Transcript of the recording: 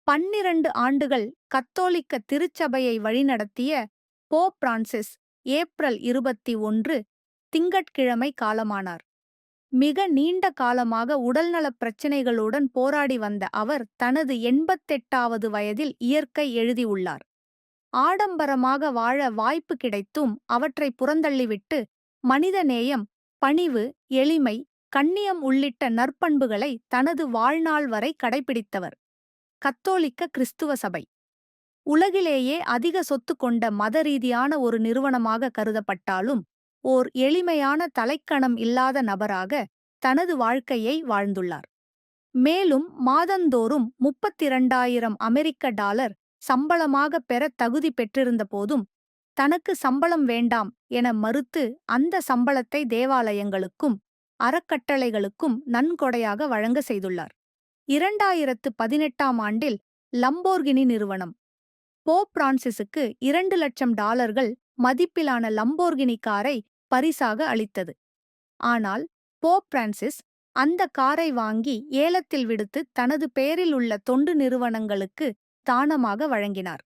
12 ஆண்டுகள் கத்தோலிக்க திருச்சபையை வழிநடத்திய போப் பிரான்சிஸ் ஏப்ரல் 21 திங்கட்கிழமை காலமானார். மிக நீண்ட காலமாக உடல்நலப் பிரச்சினைகளுடன் போராடி வந்த அவர் தனது 88வது வயதில் இயற்கை எழுதியுள்ளார். ஆடம்பரமாக வாழ வாய்ப்பு கிடைத்தும் அவற்றை புறந்தள்ளிவிட்டு மனிதநேயம், பணிவு, எளிமை, கண்ணியம் உள்ளிட்ட நற்பண்புகளை தனது வாழ்நாள் வரை கடைபிடித்தவர். கத்தோலிக்க கிறிஸ்துவ சபை உலகிலேயே அதிக சொத்து கொண்ட மதரீதியான ஒரு நிறுவனமாக கருதப்பட்டாலும் ஓர் எளிமையான தலைக்கணம் இல்லாத நபராக தனது வாழ்க்கையை வாழ்ந்துள்ளார். மேலும் மாதந்தோறும் 32,000 அமெரிக்க டாலர் சம்பளமாக பெற தகுதி பெற்றிருந்த போதும் தனக்கு சம்பளம் வேண்டாம் என மறுத்து அந்த சம்பளத்தை தேவாலயங்களுக்கும் அறக்கட்டளைகளுக்கும் நன்கொடையாக வழங்க செய்துள்ளார். 2018ஆம் ஆண்டில் லம்போர்கினி நிறுவனம் போப் பிரான்சிசுக்கு 2,00,000 டாலர்கள் மதிப்பிலான லம்போர்கினி காரை பரிசாக அளித்தது. ஆனால் போப் பிரான்சிஸ் அந்த காரை வாங்கி ஏலத்தில் விடுத்து தனது பெயரில் உள்ள தொண்டு நிறுவனங்களுக்கு தானமாக வழங்கினார்.